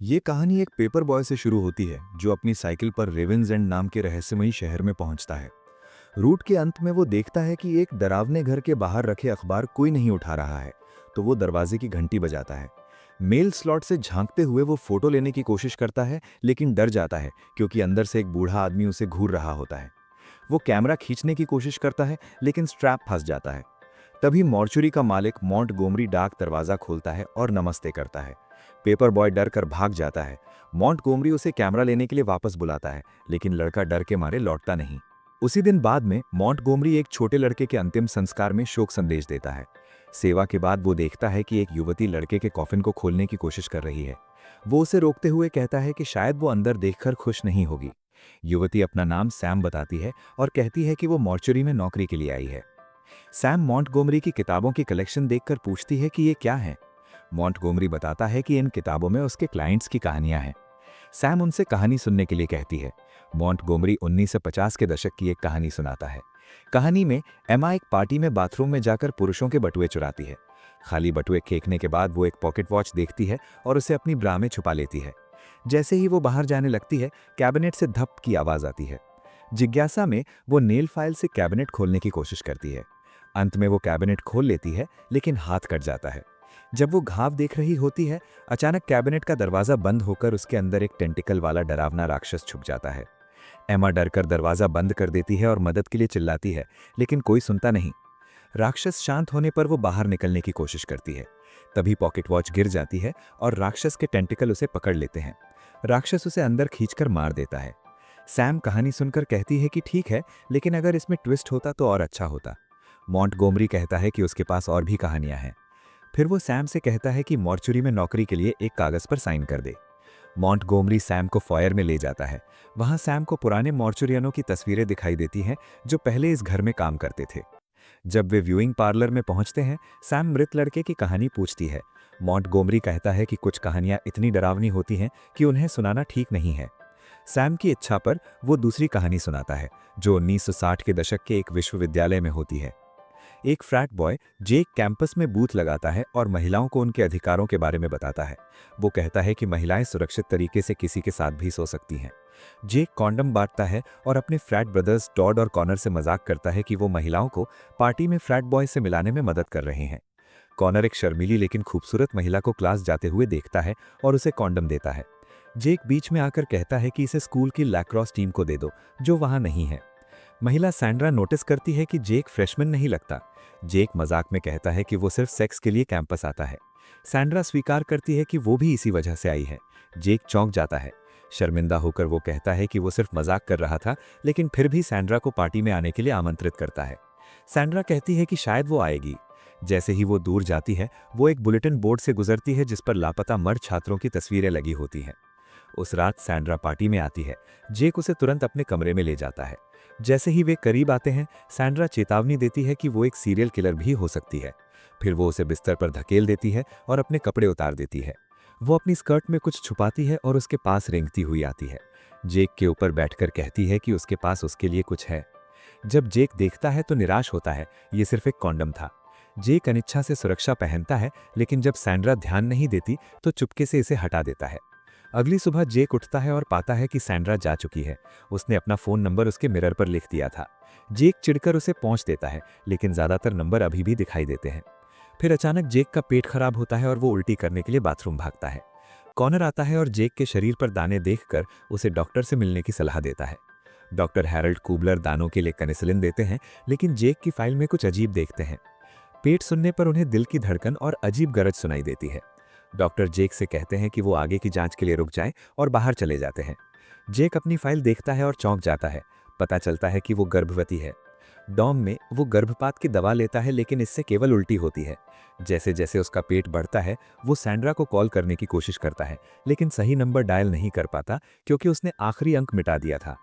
ये कहानी एक पेपर बॉय से शुरू होती है जो अपनी साइकिल पर रेवेंस एंड नाम के रहस्यमयी शहर में पहुंचता है। रूट के अंत में वो देखता है कि एक डरावने घर के बाहर रखे अखबार कोई नहीं उठा रहा है, तो वो दरवाजे की घंटी बजाता है। मेल स्लॉट से झांकते हुए वो फोटो लेने की कोशिश करता है, लेकिन डर जाता है क्योंकि अंदर से एक बूढ़ा आदमी उसे घूर रहा होता है। वो कैमरा खींचने की कोशिश करता है, लेकिन स्ट्रैप फंस जाता है। तभी मॉर्चुरी का मालिक मॉन्टगोमरी डाक दरवाजा खोलता है और नमस्ते करता है। पेपर बॉय डर कर भाग जाता है। मॉन्टगोमरी उसे कैमरा लेने के लिए वापस बुलाता है, लेकिन लड़का डर के मारे लौटता नहीं। उसी दिन बाद में मॉन्टगोमरी एक छोटे लड़के के अंतिम संस्कार में शोक संदेश देता है। सेवा के बाद वो देखता है कि एक युवती लड़के के कॉफिन को खोलने की कोशिश कर रही है। वो उसे रोकते हुए कहता है कि शायद वो अंदर देखकर खुश नहीं होगी। युवती अपना नाम सैम बताती है और कहती है कि वो मॉर्चुरी में नौकरी के लिए आई है। सैम मॉन्टगोमरी की किताबों की कलेक्शन देखकर पूछती है कि ये क्या है। मॉन्टगोमरी बताता है कि इन किताबों में उसके क्लाइंट्स की कहानियां हैं। सैम उनसे कहानी सुनने के लिए कहती है। मॉन्टगोमरी 1950 के दशक की एक कहानी सुनाता है। कहानी में एमा एक पार्टी में बाथरूम में जाकर पुरुषों के बटुए चुराती है। खाली बटुए फेंकने के बाद वो एक पॉकेट वॉच देखती है और उसे अपनी ब्रा में छुपा लेती है। जैसे ही वो बाहर जाने लगती है, कैबिनेट से धप की आवाज आती है। जिज्ञासा में वो नेल फाइल से कैबिनेट खोलने की कोशिश करती है। अंत में वो कैबिनेट खोल लेती है, लेकिन हाथ कट जाता है। जब वो घाव देख रही होती है, अचानक कैबिनेट का दरवाजा बंद होकर उसके अंदर एक टेंटिकल वाला डरावना राक्षस छुप जाता है। एमा डरकर दरवाजा बंद कर देती है और मदद के लिए चिल्लाती है, लेकिन कोई सुनता नहीं। राक्षस शांत होने पर वो बाहर निकलने की कोशिश करती है। तभी पॉकेट वॉच गिर जाती है और राक्षस के टेंटिकल उसे पकड़ लेते हैं। राक्षस उसे अंदर खींचकर मार देता है। सैम कहानी सुनकर कहती है कि ठीक है, लेकिन अगर इसमें ट्विस्ट होता तो और अच्छा होता। मॉन्टगोमरी कहता है कि उसके पास और भी कहानियां हैं। फिर वो सैम से कहता है कि मॉर्चुरी में नौकरी के लिए एक कागज पर साइन कर दे। मॉन्टगोमरी सैम को फॉयर में ले जाता है। वहां सैम को पुराने मॉर्चुरियनों की तस्वीरें दिखाई देती हैं जो पहले इस घर में काम करते थे। जब वे व्यूइंग पार्लर में पहुंचते हैं, सैम मृत लड़के की कहानी पूछती है। मॉन्टगोमरी कहता है कि कुछ कहानियां इतनी डरावनी होती हैं कि उन्हें सुनाना ठीक नहीं है। सैम की इच्छा पर वो दूसरी कहानी सुनाता है, जो 1960 के दशक के एक विश्वविद्यालय में होती है। एक फ्रैट बॉय जेक कैंपस में बूथ लगाता है और महिलाओं को उनके अधिकारों के बारे में बताता है। वो कहता है कि महिलाएं सुरक्षित तरीके से किसी के साथ भी सो सकती हैं। जेक कॉन्डम बांटता है और अपने फ्रैट ब्रदर्स टॉड और कॉनर से मजाक करता है कि वो महिलाओं को पार्टी में फ्रैट बॉय से मिलाने में मदद कर रहे हैं। कॉनर एक शर्मीली लेकिन खूबसूरत महिला को क्लास जाते हुए देखता है और उसे कॉन्डम देता है। जेक बीच में आकर कहता है कि इसे स्कूल की लैक्रोस टीम को दे दो, जो वहां नहीं है। महिला सैंड्रा नोटिस करती है कि जेक फ्रेशमैन नहीं लगता। जेक मजाक में कहता है कि वो सिर्फ सेक्स के लिए कैंपस आता है। सैंड्रा स्वीकार करती है कि वो भी इसी वजह से आई है। जेक चौंक जाता है। शर्मिंदा होकर वो कहता है कि वो सिर्फ मजाक कर रहा था, लेकिन फिर भी सैंड्रा को पार्टी में आने के लिए आमंत्रित करता है। सैंड्रा कहती है कि शायद वो आएगी। जैसे ही वो दूर जाती है, वो एक बुलेटिन बोर्ड से गुजरती है जिस पर लापता मर्द छात्रों की तस्वीरें लगी होती हैं। उस रात सैंड्रा पार्टी में आती है। जेक उसे तुरंत अपने कमरे में ले जाता है। जैसे ही वे करीब आते हैं, सैंड्रा चेतावनी देती है कि वो एक सीरियल किलर भी हो सकती है। फिर वो उसे बिस्तर पर धकेल देती है और अपने कपड़े उतार देती है। वो अपनी स्कर्ट में कुछ छुपाती है और उसके पास रेंगती हुई आती है। जेक के ऊपर बैठकर कहती है कि उसके पास उसके लिए कुछ है। जब जेक देखता है तो निराश होता है, ये सिर्फ एक कॉन्डम था। जेक अनिच्छा से सुरक्षा पहनता है, लेकिन जब सैंड्रा ध्यान नहीं देती तो चुपके से इसे हटा देता है। अगली सुबह जेक उठता है और पाता है कि सैंड्रा जा चुकी है। उसने अपना फोन नंबर उसके मिरर पर लिख दिया था। जेक चिढ़कर उसे पहुंच देता है, लेकिन ज्यादातर नंबर अभी भी दिखाई देते हैं। फिर अचानक जेक का पेट खराब होता है और वो उल्टी करने के लिए बाथरूम भागता है। कॉनर आता है और जेक के शरीर पर दाने देखकर उसे डॉक्टर से मिलने की सलाह देता है। डॉक्टर हैरल्ड कूबलर दानों के लिए कनिसिलिन देते हैं, लेकिन जेक की फाइल में कुछ अजीब देखते हैं। पेट सुनने पर उन्हें दिल की धड़कन और अजीब गरज सुनाई देती है। डॉक्टर जेक से कहते हैं कि वो आगे की जांच के लिए रुक जाएं और बाहर चले जाते हैं। जेक अपनी फाइल देखता है और चौंक जाता है। पता चलता है कि वो गर्भवती है। डॉम में वो गर्भपात की दवा लेता है, लेकिन इससे केवल उल्टी होती है। जैसे जैसे उसका पेट बढ़ता है, वो सैंड्रा को कॉल करने की कोशिश करता है, लेकिन सही नंबर डायल नहीं कर पाता क्योंकि उसने आखिरी अंक मिटा दिया था।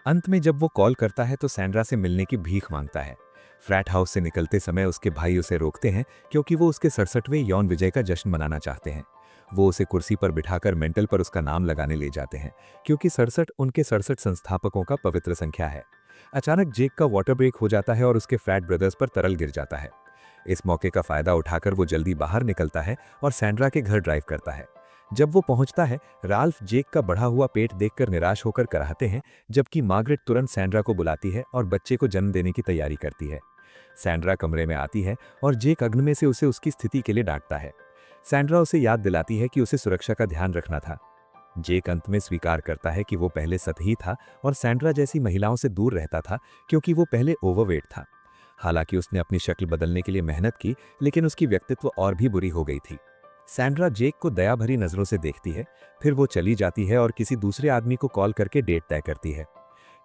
अंत में जब वो कॉल करता है तो सैंड्रा से मिलने की भीख मांगता है। फ्लैट हाउस से निकलते समय उसके भाई उसे रोकते हैं क्योंकि वो उसके 67वें यौन विजय का जश्न मनाना चाहते हैं। वो उसे कुर्सी पर बिठाकर मेंटल पर उसका नाम लगाने ले जाते हैं, क्योंकि 67 उनके 67 संस्थापकों का पवित्र संख्या है। अचानक जेक का वाटर ब्रेक हो जाता है और उसके फ्लैट ब्रदर्स पर तरल गिर जाता है। इस मौके का फायदा उठाकर वो जल्दी बाहर निकलता है और सैंड्रा के घर ड्राइव करता है। जब वो पहुंचता है, राल्फ जेक का बढ़ा हुआ पेट देखकर निराश होकर कराहते हैं, जबकि मार्गरेट तुरंत सैंड्रा को बुलाती है और बच्चे को जन्म देने की तैयारी करती है। सैंड्रा कमरे में आती है और जेक अग्नि में से उसे उसकी स्थिति के लिए डांटता है। सैंड्रा उसे याद दिलाती है कि उसे सुरक्षा का ध्यान रखना था। जेक अंत में स्वीकार करता है कि वो पहले सतही था और सैंड्रा जैसी महिलाओं से दूर रहता था क्योंकि वो पहले ओवरवेट था। हालांकि उसने अपनी शक्ल बदलने के लिए मेहनत की, लेकिन उसकी व्यक्तित्व और भी बुरी हो गई थी। सैंड्रा जेक को दया भरी नजरों से देखती है, फिर वो चली जाती है और किसी दूसरे आदमी को कॉल करके डेट तय करती है।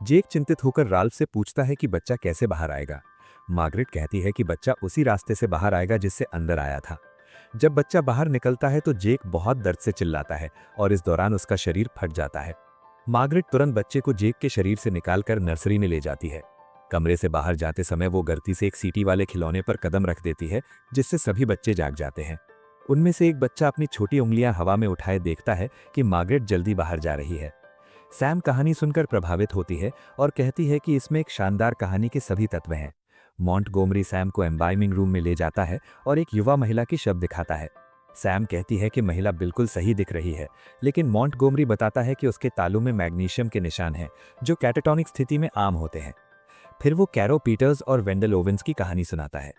जेक चिंतित होकर राल्फ से पूछता है कि बच्चा कैसे बाहर आएगा। मार्गरेट कहती है कि बच्चा उसी रास्ते से बाहर आएगा जिससे अंदर आया था। जब बच्चा बाहर निकलता है तो जेक बहुत दर्द से चिल्लाता है और इस दौरान उसका शरीर फट जाता है। मार्गरेट तुरंत बच्चे को जेक के शरीर से निकालकर नर्सरी में ले जाती है। कमरे से बाहर जाते समय वो गलती से एक सीटी वाले खिलौने पर कदम रख देती है, जिससे सभी बच्चे जाग जाते हैं। उनमें से एक बच्चा अपनी छोटी उंगलियां हवा में उठाए देखता है कि मार्गरेट जल्दी बाहर जा रही है। सैम कहानी सुनकर प्रभावित होती है और कहती है कि इसमें एक शानदार कहानी के सभी तत्व हैं। मॉन्टगोमरी सैम को एम्बाइमिंग रूम में ले जाता है और एक युवा महिला की शव दिखाता है। सैम कहती है कि महिला बिल्कुल सही दिख रही है, लेकिन मॉन्टगोमरी बताता है कि उसके तालू में मैग्नीशियम के निशान हैं, जो कैटाटोनिक स्थिति में आम होते हैं। फिर वो कैरो पीटर्स और वेंडल ओवेंस की कहानी सुनाता है।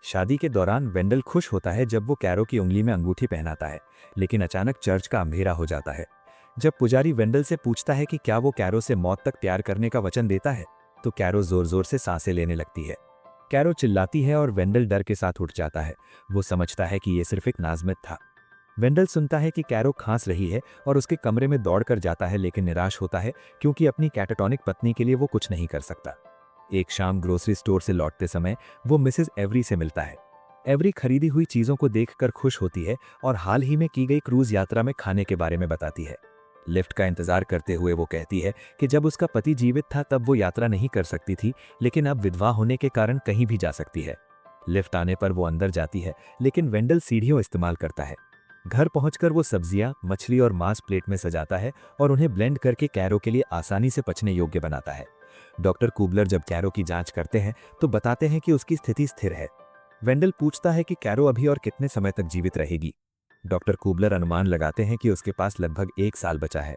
शादी के दौरान वेंडल खुश होता है जब वो कैरो की उंगली में अंगूठी पहनाता है, लेकिन अचानक चर्च का अंधेरा हो जाता है। जब पुजारी वेंडल से पूछता है कि क्या वो कैरो से मौत तक प्यार करने का वचन देता है, तो कैरो जोर जोर से सांसें लेने लगती है। कैरो चिल्लाती है और वेंडल डर के साथ उठ जाता है। वो समझता है कि ये सिर्फ एक नाज़मित था। वेंडल सुनता है कि कैरो खांस रही है और उसके कमरे में दौड़कर जाता है, लेकिन निराश होता है क्योंकि अपनी कैटाटोनिक पत्नी के लिए वो कुछ नहीं कर सकता। एक शाम ग्रोसरी स्टोर से लौटते समय वो मिसेस एवरी से मिलता है। एवरी खरीदी हुई चीजों को देखकर खुश होती है और हाल ही में की गई क्रूज यात्रा में खाने के बारे में बताती है। लिफ्ट का इंतजार करते हुए वो कहती है कि जब उसका पति जीवित था तब वो यात्रा नहीं कर सकती थी, लेकिन अब विधवा होने के कारण कहीं भी जा सकती है। लिफ्ट आने पर वो अंदर जाती है, लेकिन वेंडल सीढ़ियों इस्तेमाल करता है। घर पहुंचकर वो सब्जियां, मछली और मांस प्लेट में सजाता है और उन्हें ब्लेंड करके कैरो के लिए आसानी से पचने योग्य बनाता है। डॉक्टर कुबलर जब कैरो की जांच करते हैं तो बताते हैं कि उसकी स्थिति स्थिर है। वेंडल पूछता है कि कैरो अभी और कितने समय तक जीवित रहेगी। डॉक्टर कुबलर अनुमान लगाते हैं कि उसके पास लगभग 1 साल बचा है।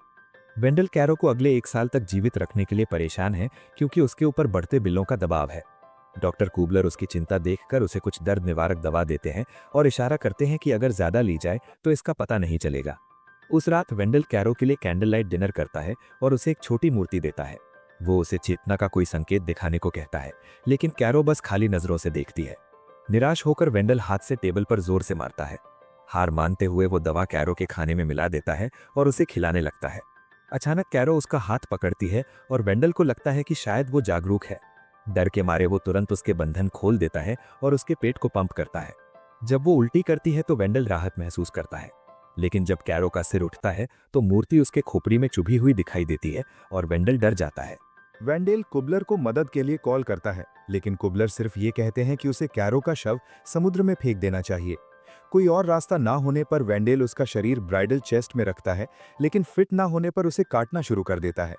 वेंडल कैरो को अगले 1 साल तक जीवित रखने के लिए परेशान है क्योंकि उसके ऊपर बढ़ते बिलों का दबाव है। डॉक्टर कुबलर उसकी चिंता देखकर उसे कुछ दर्द निवारक दवा देते हैं और इशारा करते हैं कि अगर ज्यादा ली जाए तो इसका पता नहीं चलेगा। उस रात वेंडल कैरो के लिए कैंडल लाइट डिनर करता है और उसे एक छोटी मूर्ति देता है। वो उसे चेतना का कोई संकेत दिखाने को कहता है, लेकिन कैरो बस खाली नजरों से देखती है। निराश होकर वेंडल हाथ से टेबल पर जोर से मारता है। हार मानते हुए वो दवा कैरो के खाने में मिला देता है और उसे खिलाने लगता है। अचानक कैरो उसका हाथ पकड़ती है और वेंडल को लगता है कि शायद वो जागरूक है। डर के मारे वो तुरंत उसके बंधन खोल देता है और उसके पेट को पंप करता है। जब वो उल्टी करती है तो वेंडल राहत महसूस करता है, लेकिन जब कैरो का सिर उठता है तो मूर्ति उसके खोपड़ी में चुभी हुई दिखाई देती है और वेंडल डर जाता है। वेंडेल कुबलर को मदद के लिए कॉल करता है, लेकिन कुबलर सिर्फ ये कहते हैं कि उसे कैरो का शव समुद्र में फेंक देना चाहिए। कोई और रास्ता ना होने पर वेंडेल उसका शरीर ब्राइडल चेस्ट में रखता है, लेकिन फिट ना होने पर उसे काटना शुरू कर देता है।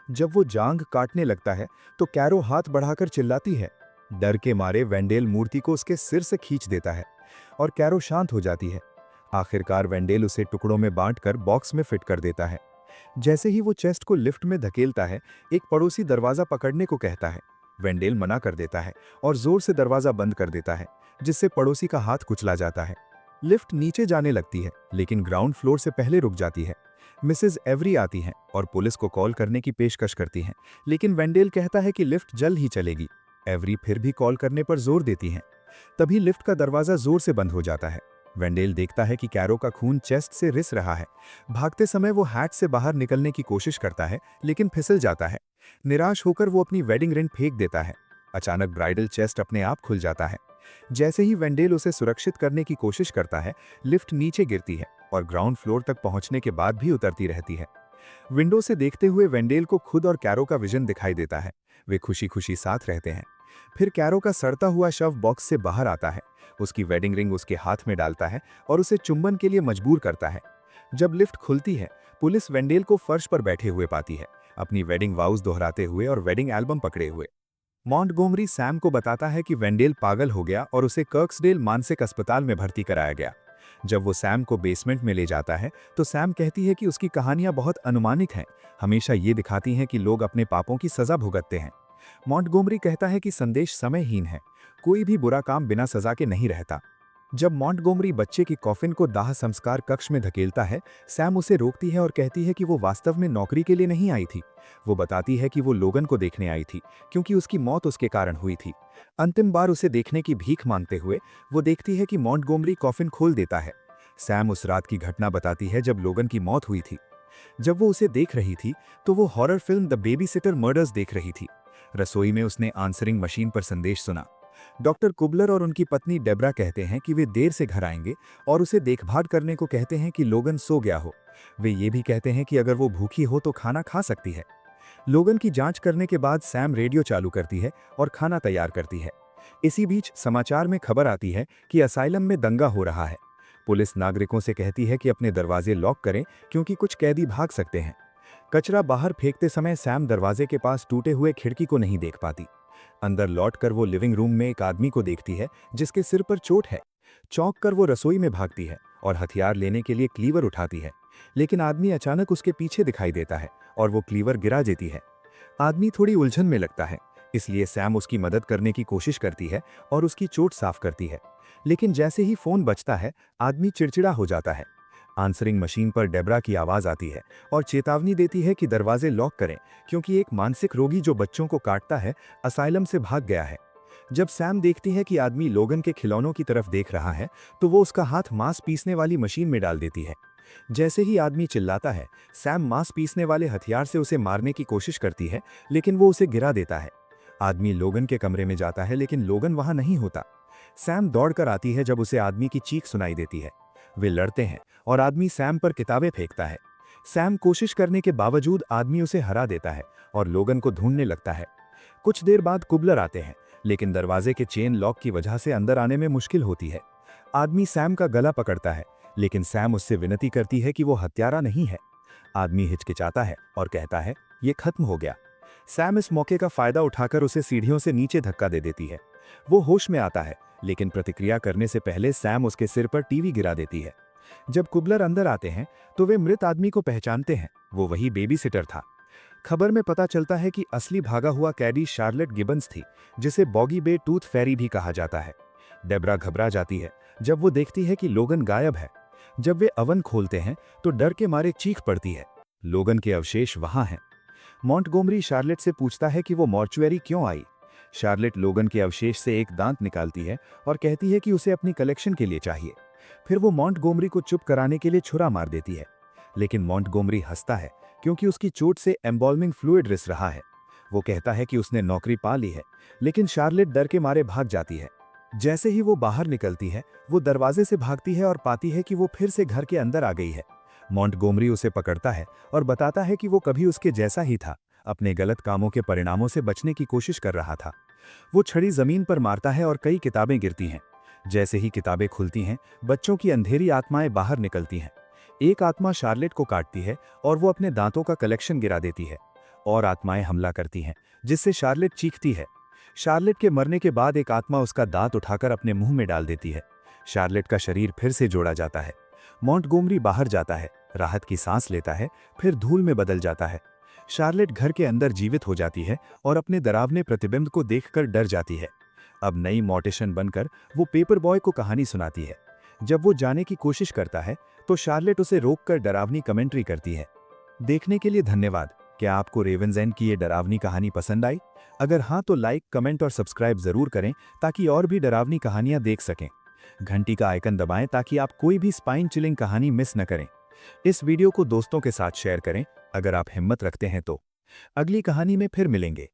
जब वो जांग काटने लगता है तो कैरो हाथ बढ़ाकर चिल्लाती है। डर के मारे वेंडेल मूर्ति को उसके सिर से खींच देता है और कैरो शांत हो जाती है। आखिरकार वेंडेल उसे टुकड़ों में बांटकर बॉक्स में फिट कर देता है। जैसे ही वो चेस्ट को लिफ्ट में धकेलता है, एक पड़ोसी दरवाजा पकड़ने को कहता है। वेंडेल मना कर देता है और जोर से दरवाजा बंद कर देता है, जिससे पड़ोसी का हाथ कुचला जाता है। लिफ्ट नीचे जाने लगती है, लेकिन ग्राउंड फ्लोर से पहले रुक जाती है। मिसेज एवरी आती हैं और पुलिस को कॉल करने की पेशकश करती हैं, लेकिन वेंडेल कहता है कि लिफ्ट जल्द ही चलेगी। एवरी फिर भी कॉल करने पर जोर देती हैं। तभी लिफ्ट का दरवाजा जोर से बंद हो जाता है। वेंडेल देखता है कि कैरो का खून चेस्ट से रिस रहा है। भागते समय वो हैट से बाहर निकलने की कोशिश करता है, लेकिन फिसल जाता है। निराश होकर वो अपनी वेडिंग रिंग फेंक देता है। अचानक ब्राइडल चेस्ट अपने आप खुल जाता है। जैसे ही वेंडेल उसे सुरक्षित करने की कोशिश करता है, लिफ्ट नीचे गिरती है और ग्राउंड फ्लोर तक पहुंचने के बाद भी उतरती रहती है। विंडो से देखते हुए वेंडेल को खुद और कैरो का विजन दिखाई देता है। वे खुशी खुशी साथ रहते हैं। फिर कैरो का सड़ता हुआ शव बॉक्स से बाहर आता है, उसकी वेडिंग रिंग उसके हाथ में डालता है और उसे चुंबन के लिए मजबूर करता है। जब लिफ्ट खुलती है, पुलिस वेंडेल को फर्श पर बैठे हुए पाती है, अपनी वेडिंग वाउज दोहराते हुए और वेडिंग एल्बम पकड़े हुए। मॉन्टगोमरी सैम को बताता है कि वेंडेल पागल हो गया और उसे कर्क्सडेल मानसिक अस्पताल में भर्ती कराया गया। जब वो सैम को बेसमेंट में ले जाता है तो सैम कहती है कि उसकी कहानियां बहुत अनुमानित हैं, हमेशा ये दिखाती हैं कि लोग अपने पापों की सजा भुगतते हैं। मॉन्टगोमरी कहता है कि संदेश समयहीन है, कोई भी बुरा काम बिना सजा के नहीं रहता। जब मॉन्टगोमरी बच्चे की कॉफिन को दाह संस्कार कक्ष में धकेलता है, सैम उसे रोकती है और कहती है कि वो वास्तव में नौकरी के लिए नहीं आई थी। वो बताती है कि वो लोगन को देखने आई थी, क्योंकि उसकी मौत उसके कारण हुई थी। अंतिम बार उसे देखने की भीख मांगते हुए वो देखती है कि मॉन्टगोमरी कॉफिन खोल देता है। सैम उस रात की घटना बताती है जब लोगन की मौत हुई थी। जब वो उसे देख रही थी तो वो horror film the baby sitter murders देख रही थी। रसोई में उसने आंसरिंग मशीन पर संदेश सुना। डॉक्टर कुबलर और उनकी पत्नी डेब्रा कहते हैं कि वे देर से घर आएंगे और उसे देखभाल करने को कहते हैं कि लोगन सो गया हो। वे ये भी कहते हैं कि अगर वो भूखी हो तो खाना खा सकती है। लोगन की जांच करने के बाद सैम रेडियो चालू करती है और खाना तैयार करती है। इसी बीच समाचार में खबर आती है कि असाइलम में दंगा हो रहा है। पुलिस नागरिकों से कहती है कि अपने दरवाजे लॉक करें, क्योंकि कुछ कैदी भाग सकते हैं। कचरा बाहर फेंकते समय सैम दरवाजे के पास टूटे हुए खिड़की को नहीं देख पाती। अंदर लौटकर वो लिविंग रूम में एक आदमी को देखती है जिसके सिर पर चोट है। चौंक कर वो रसोई में भागती है और हथियार लेने के लिए क्लीवर उठाती है, लेकिन आदमी अचानक उसके पीछे दिखाई देता है और वो क्लीवर गिरा देती है। आदमी थोड़ी उलझन में लगता है, इसलिए सैम उसकी मदद करने की कोशिश करती है और उसकी चोट साफ करती है। लेकिन जैसे ही फोन बजता है, आदमी चिड़चिड़ा हो जाता है। आंसरिंग मशीन पर डेब्रा की आवाज आती है और चेतावनी देती है कि दरवाजे लॉक करें, क्योंकि एक मानसिक रोगी जो बच्चों को काटता है असाइलम से भाग गया है। जब सैम देखती है कि आदमी लोगन के खिलौनों की तरफ देख रहा है तो वो उसका हाथ मांस पीसने वाली मशीन में डाल देती है। जैसे ही आदमी चिल्लाता है, सैम मांस पीसने वाले हथियार से उसे मारने की कोशिश करती है, लेकिन वो उसे गिरा देता है। आदमी लोगन के कमरे में जाता है, लेकिन लोगन वहां नहीं होता। सैम दौड़कर आती है जब उसे आदमी की चीख सुनाई देती है। वे लड़ते हैं और आदमी सैम पर किताबें फेंकता है। सैम कोशिश करने के बावजूद आदमी उसे हरा देता है और लोगन को ढूंढने लगता है। कुछ देर बाद कुबलर आते हैं, लेकिन दरवाजे के चेन लॉक की वजह से अंदर आने में मुश्किल होती है। आदमी सैम का गला पकड़ता है, लेकिन सैम उससे विनती करती है कि वो हत्यारा नहीं है। आदमी हिचकिचाता है और कहता है, ये खत्म हो गया। सैम इस मौके का फायदा उठाकर उसे सीढ़ियों से नीचे धक्का दे देती है। वो होश में आता है, लेकिन प्रतिक्रिया करने से पहले सैम उसके सिर पर टीवी गिरा देती है। जब कुबलर अंदर आते हैं तो वे मृत आदमी को पहचानते हैं, वो वही बेबी सिटर था। खबर में पता चलता है कि असली भागा हुआ कैदी शार्लेट गिबन्स थी, जिसे बॉगी बे टूथ फेरी भी कहा जाता है। डेब्रा घबरा जाती है जब वो देखती है कि लोगन गायब है। जब वे अवन खोलते हैं तो डर के मारे चीख पड़ती है। लोगन के अवशेष वहां हैं। मॉन्टगोमरी शार्लेट से पूछता है कि वो मॉर्चुअरी क्यों आई। शार्लेट लोगन के अवशेष से एक दांत निकालती है और कहती है कि उसे अपनी कलेक्शन के लिए चाहिए। फिर वो मॉन्टगोमरी को चुप कराने के लिए छुरा मार देती है, लेकिन मॉन्टगोमरी हंसता है क्योंकि उसकी चोट से एम्बॉल्मिंग फ्लूइड रिस रहा है। वो कहता है कि उसने नौकरी पा ली है, लेकिन शार्लेट डर के मारे भाग जाती है। जैसे ही वो बाहर निकलती है, वो दरवाजे से भागती है और पाती है कि वो फिर से घर के अंदर आ गई है। मॉन्टगोमरी उसे पकड़ता है और बताता है कि वो कभी उसके जैसा ही था, अपने गलत कामों के परिणामों से बचने की कोशिश कर रहा था। वो छड़ी जमीन पर मारता है और कई किताबें गिरती हैं। जैसे ही किताबें खुलती हैं, बच्चों की अंधेरी आत्माएं बाहर निकलती हैं। एक आत्मा शार्लेट को काटती है और वो अपने दांतों का कलेक्शन गिरा देती है। और आत्माएं हमला करती हैं, जिससे शार्लेट चीखती है। शार्लेट के मरने के बाद एक आत्मा उसका दांत उठाकर अपने मुंह में डाल देती है। शार्लेट का शरीर फिर से जोड़ा जाता है। मॉन्टगोमरी बाहर जाता है, राहत की सांस लेता है, फिर धूल में बदल जाता है। शार्लेट घर के अंदर जीवित हो जाती है और अपने डरावने प्रतिबिंब को देखकर डर जाती है। अब नई मॉर्टिशन बनकर वो पेपर बॉय को कहानी सुनाती है। जब वो जाने की कोशिश करता है तो शार्लेट उसे रोककर डरावनी कमेंट्री करती है। देखने के लिए धन्यवाद। क्या आपको रेवेंस एंड की ये डरावनी कहानी पसंद आई? अगर हाँ तो लाइक, कमेंट और सब्सक्राइब जरूर करें ताकि और भी डरावनी कहानियां देख सकें। घंटी का आइकन दबाएं ताकि आप कोई भी स्पाइन चिलिंग कहानी मिस न करें। इस वीडियो को दोस्तों के साथ शेयर करें अगर आप हिम्मत रखते हैं तो। अगली कहानी में फिर मिलेंगे।